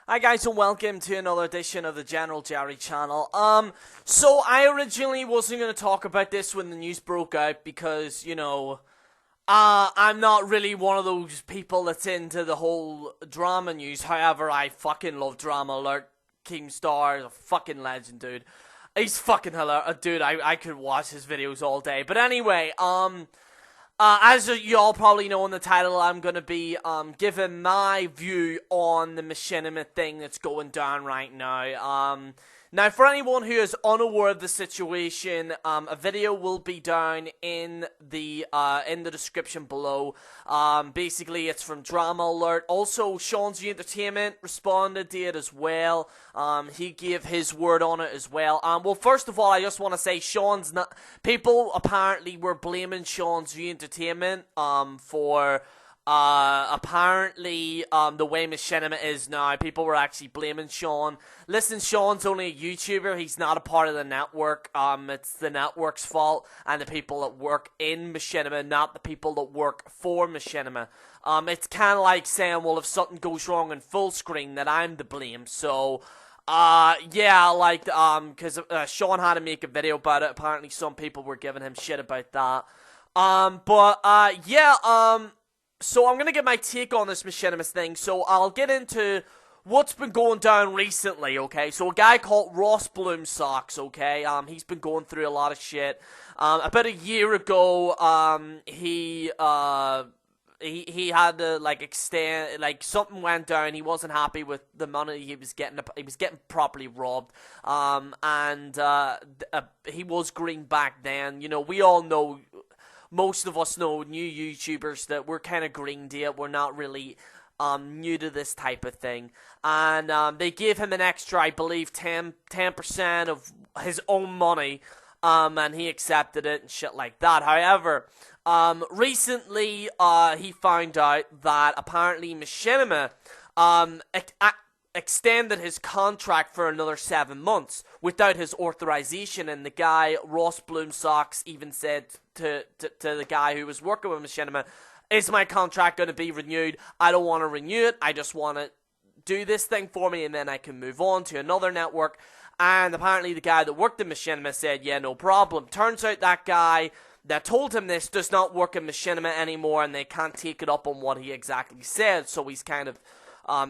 Hi guys and welcome to another edition of the General Jerry channel. So I originally wasn't going to talk about this when the news broke out because, I'm not really one of those people that's into the whole drama news. However, I fucking love DramaAlert. Keemstar is a fucking legend, dude. He's fucking hilarious. Dude, I could watch his videos all day. But anyway, as you all probably know in the title, I'm going to be giving my view on the Machinima thing that's going down right now. Now, for anyone who is unaware of the situation, a video will be down in the description below. Basically, it's from DramaAlert. Also, Seanzviewent responded to it as well. He gave his word on it as well. Well, first of all, I just want to say people apparently were blaming Seanzviewent for apparently, the way Machinima is now. People were actually blaming Sean. Listen, Sean's only a YouTuber. He's not a part of the network. It's the network's fault and the people that work in Machinima, not the people that work for Machinima. It's kind of like saying, well, if something goes wrong in full screen, then I'm to blame. So, yeah, because Sean had to make a video about it. Apparently, some people were giving him shit about that. So I'm going to get my take on this Machinima thing, so I'll get into what's been going down recently, okay? So a guy called Ross Bloomsocks, okay? He's been going through a lot of shit. About a year ago, he had to, extend, something went down. He wasn't happy with the money he was getting. He was getting properly robbed. He was green back then. You know, we all know... Most of us know new YouTubers that we're kind of green to it. We're not really new to this type of thing. And they gave him an extra, I believe, 10% of his own money. And he accepted it and shit like that. However, recently he found out that apparently Machinima extended his contract for another 7 months without his authorization, and the guy, Ross Bloomsocks, even said to the guy who was working with Machinima, is my contract going to be renewed? I don't want to renew it, I just want to do this thing for me and then I can move on to another network. And apparently the guy that worked in Machinima said, yeah, no problem. Turns out that guy that told him this does not work in Machinima anymore, and they can't take it up on what he exactly said, so he's kind of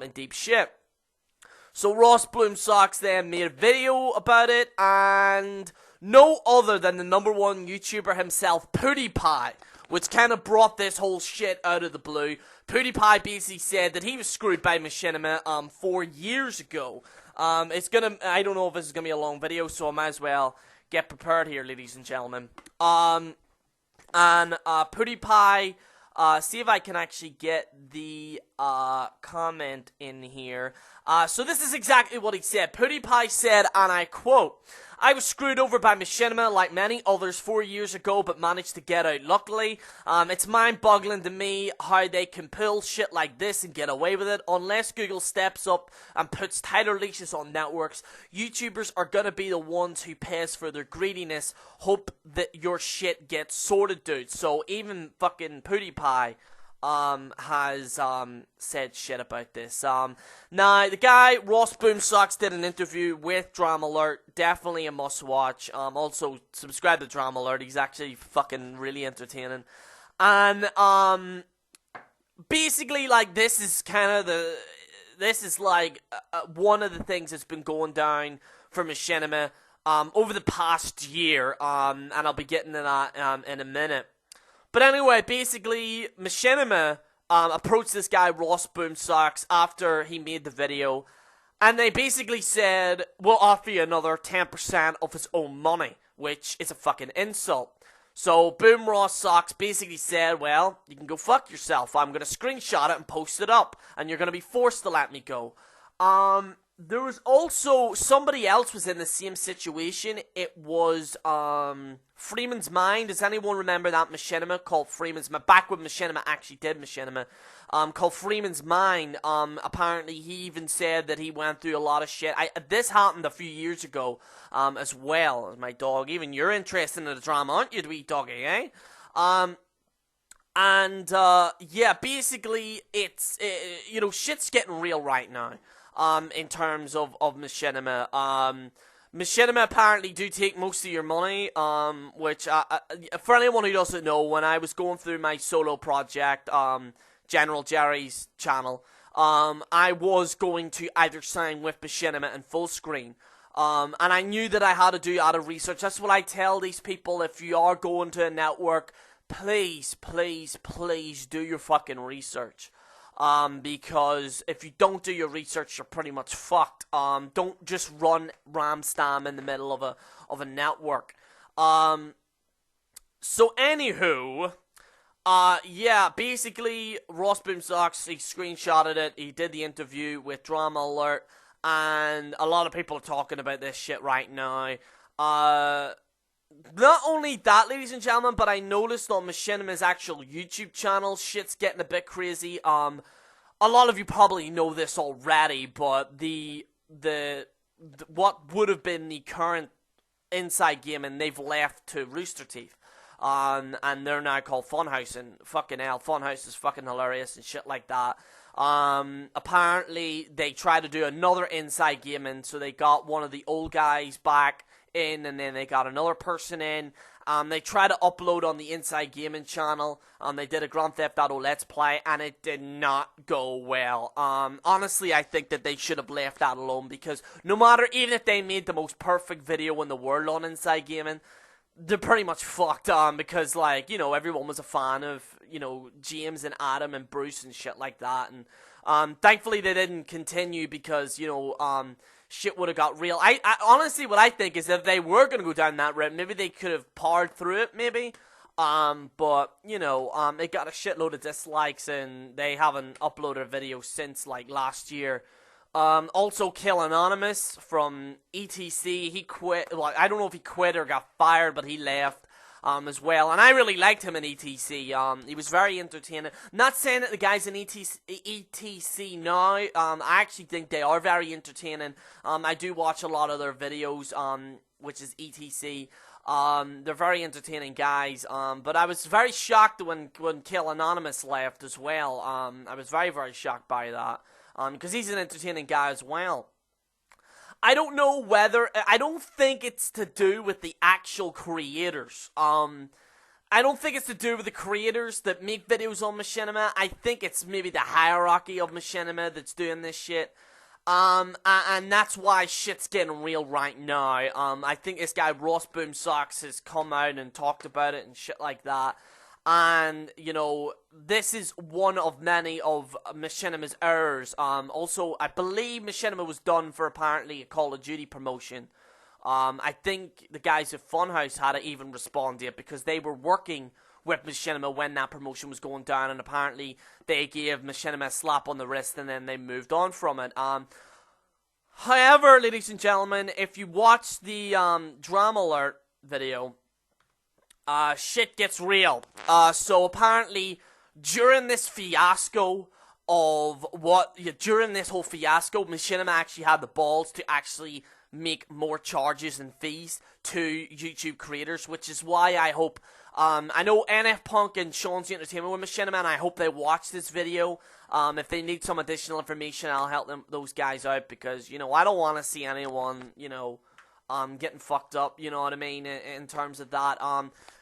in deep shit. So Ross Bloomsocks then made a video about it, and no other than the #1 YouTuber himself, Pewdiepie, which kind of brought this whole shit out of the blue. Pewdiepie basically said that he was screwed by Machinima 4 years ago. I don't know if this is gonna be a long video, so I might as well get prepared here, ladies and gentlemen. Pewdiepie, see if I can actually get the comment in here. So this is exactly what he said. Pewdiepie said, and I quote, "I was screwed over by Machinima like many others 4 years ago, but managed to get out luckily. It's mind-boggling to me how they can pull shit like this and get away with it. Unless Google steps up and puts tighter leashes on networks, YouTubers are gonna be the ones who pays for their greediness. Hope that your shit gets sorted, dude." So even fucking Pewdiepie has said shit about this. Now, the guy, Ross Bloomsocks, did an interview with DramaAlert. Definitely a must-watch. Also, subscribe to DramaAlert. He's actually fucking really entertaining. And, basically, this is kind of one of the things that's been going down for Machinima, over the past year. And I'll be getting to that, in a minute. But anyway, basically, Machinima approached this guy, Ross Bloomsocks, after he made the video, and they basically said, we'll offer you another 10% of his own money, which is a fucking insult. So, Boom Ross Socks basically said, well, you can go fuck yourself. I'm going to screenshot it and post it up, and you're going to be forced to let me go. There was also, somebody else was in the same situation. It was, Freeman's Mind. Does anyone remember that Machinima called Freeman's Mind? Back when Machinima actually did Machinima. Called Freeman's Mind. Apparently he even said that he went through a lot of shit. This happened a few years ago, as well. My dog, even you're interested in the drama, aren't you, wee doggy, eh? And, yeah, basically, it's, you know, shit's getting real right now, in terms of Machinima. Machinima apparently do take most of your money, which, for anyone who doesn't know, when I was going through my solo project, General Jerry's channel, I was going to either sign with Machinima and full screen. And I knew that I had to do a lot of research. That's what I tell these people. If you are going to a network, please, please, please do your fucking research. Because if you don't do your research, you're pretty much fucked. Don't just run ram stam in the middle of a network. So anywho, yeah, basically, Ross Boomsocks, he screenshotted it, he did the interview with DramaAlert, and a lot of people are talking about this shit right now. Not only that, ladies and gentlemen, but I noticed on Machinima's actual YouTube channel, shit's getting a bit crazy. A lot of you probably know this already, but the what would have been the current Inside Gaming, they've left to Rooster Teeth. And they're now called Funhouse, and fucking hell, Funhouse is fucking hilarious and shit like that. Apparently, they tried to do another Inside Gaming, so they got one of the old guys back in, and then they got another person in. They tried to upload on the Inside Gaming channel. They did a Grand Theft Auto Let's Play, and it did not go well. Honestly, I think that they should have left that alone, because no matter, even if they made the most perfect video in the world on Inside Gaming, they're pretty much fucked, because, like, you know, everyone was a fan of, you know, James and Adam and Bruce and shit like that, and, thankfully they didn't continue, because, you know, shit would have got real. I honestly, what I think is if they were gonna go down that route, maybe they could have powered through it, maybe, but, you know, it got a shitload of dislikes, and they haven't uploaded a video since, like, last year. Also, Kill Anonymous from ETC, he quit. Well, I don't know if he quit or got fired, but he left, as well. And I really liked him in ETC. He was very entertaining. Not saying that the guys in ETC now, I actually think they are very entertaining. I do watch a lot of their videos, which is ETC. They're very entertaining guys, but I was very shocked when Kill Anonymous left as well. I was very, very shocked by that. Because he's an entertaining guy as well. I don't know whether, I don't think it's to do with the actual creators. I don't think it's to do with the creators that make videos on Machinima. I think it's maybe the hierarchy of Machinima that's doing this shit. And that's why shit's getting real right now. I think this guy Ross Boomsocks has come out and talked about it and shit like that. And, you know, this is one of many of Machinima's errors. Also, I believe Machinima was done for apparently a Call of Duty promotion. I think the guys at Funhouse had to even respond to it, because they were working with Machinima when that promotion was going down, and apparently they gave Machinima a slap on the wrist and then they moved on from it. However, ladies and gentlemen, if you watch the DramaAlert video, shit gets real. So apparently, during this fiasco during this whole fiasco, Machinima actually had the balls to actually make more charges and fees to YouTube creators, which is why I hope, I know NF Punk and Seanzviewent Entertainment with Machinima, and I hope they watch this video. If they need some additional information, I'll help those guys out, because, you know, I don't want to see anyone, you know, getting fucked up, you know what I mean, in terms of that.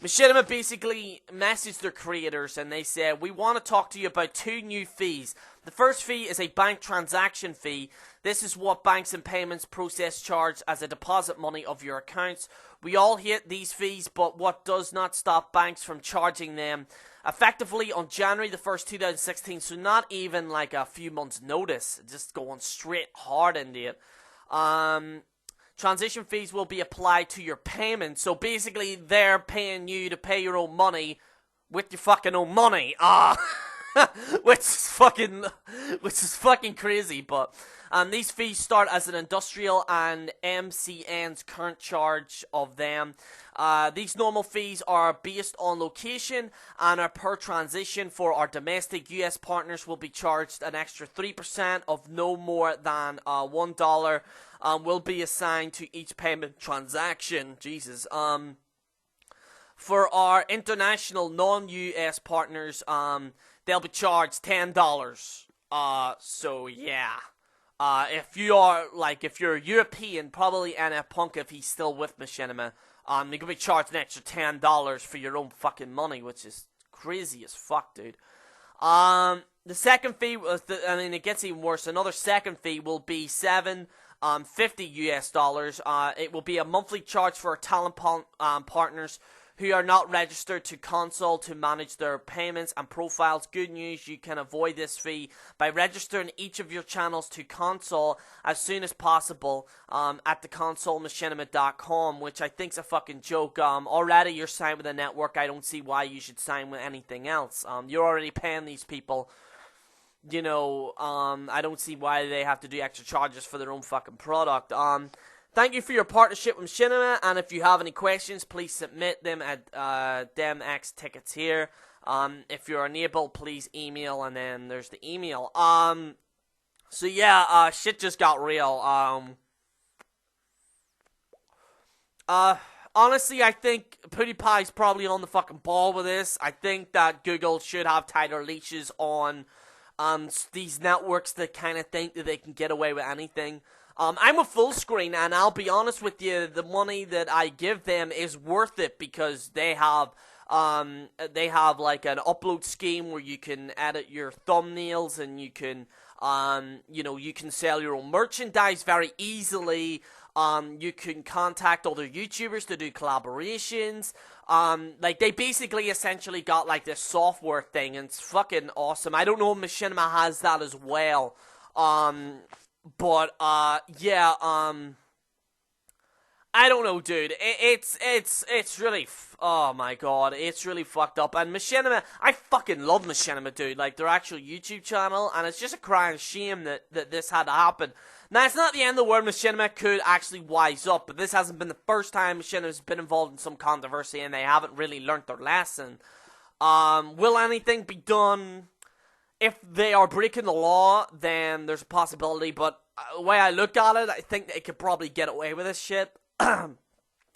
Machinima basically messaged their creators, and they said, we want to talk to you about 2 new fees. The first fee is a bank transaction fee. This is what banks and payments process charge as a deposit money of your accounts. We all hate these fees, but what does not stop banks from charging them effectively on January the 1st, 2016, so not even like a few months notice, just going straight hard into it. Transition fees will be applied to your payment. So basically, they're paying you to pay your own money with your fucking own money. Which is fucking crazy. But these fees start as an industrial and MCN's current charge of them. These normal fees are based on location and are per transition. For our domestic US partners, will be charged an extra 3% of no more than $1. Will be assigned to each payment transaction. Jesus. For our international non-US partners, they'll be charged $10. So yeah. If you're European, probably NF Punk if he's still with Machinima, you're gonna be charged an extra $10 for your own fucking money, which is crazy as fuck, dude. The second fee was, it gets even worse. Another second fee will be $50 US. It will be a monthly charge for our talent partners who are not registered to console to manage their payments and profiles. Good news, you can avoid this fee by registering each of your channels to console as soon as possible at theconsolemachinima.com, which I think's a fucking joke. Already you're signed with a network. I don't see why you should sign with anything else. You're already paying these people. You know, I don't see why they have to do extra charges for their own fucking product. Thank you for your partnership with Machinima, and if you have any questions, please submit them at DemXTickets here. If you're unable, please email, and then there's the email. So yeah, shit just got real. Honestly, I think PewDiePie's probably on the fucking ball with this. I think that Google should have tighter leashes on these networks that kind of think that they can get away with anything. I'm a full screen, and I'll be honest with you, the money that I give them is worth it because they have like an upload scheme where you can edit your thumbnails and you can, you can sell your own merchandise very easily. You can contact other YouTubers to do collaborations. Like, they basically essentially got like this software thing, and it's fucking awesome. I don't know if Machinima has that as well. But, yeah, I don't know, dude. It's really, oh my god, it's really fucked up. And Machinima, I fucking love Machinima, dude. Like, their actual YouTube channel, and it's just a crying shame that this had to happen. Now, it's not the end of the world. Machinima could actually wise up, but this hasn't been the first time Machinima's been involved in some controversy, and they haven't really learnt their lesson. Will anything be done? If they are breaking the law, then there's a possibility, but the way I look at it, I think they could probably get away with this shit,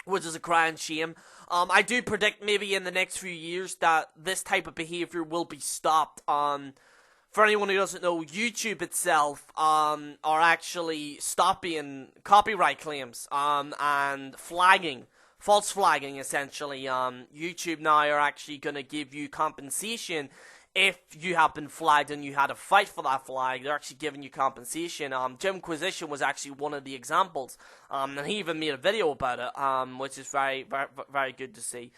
which is a crying shame. I do predict maybe in the next few years that this type of behavior will be stopped. For anyone who doesn't know, YouTube itself are actually stopping copyright claims and flagging. False flagging, essentially. YouTube now are actually going to give you compensation if you have been flagged and you had to fight for that flag. They're actually giving you compensation. Jimquisition was actually one of the examples, and he even made a video about it, which is very, very, very good to see.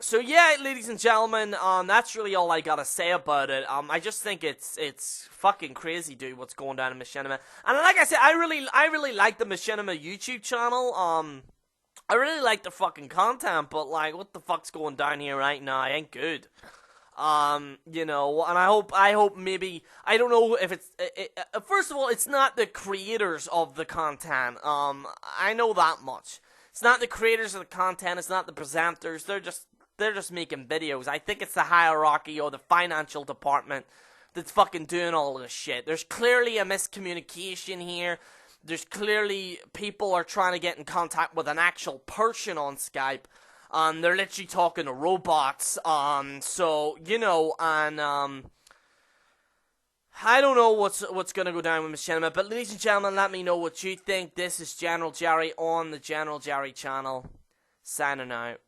So yeah, ladies and gentlemen, that's really all I gotta say about it. I just think it's fucking crazy, dude, what's going down in Machinima. And like I said, I really like the Machinima YouTube channel. I really like the fucking content, but like, what the fuck's going down here right now? Ain't good. You know, and I hope maybe, I don't know if it's, first of all, it's not the creators of the content, I know that much. It's not the creators of the content, it's not the presenters, they're just making videos. I think it's the hierarchy or the financial department that's fucking doing all this shit. There's clearly a miscommunication here. There's clearly people are trying to get in contact with an actual person on Skype. They're literally talking to robots, so, you know, and, I don't know what's gonna go down with Machinima, but ladies and gentlemen, let me know what you think. This is General Jerry on the General Jerry channel, signing out.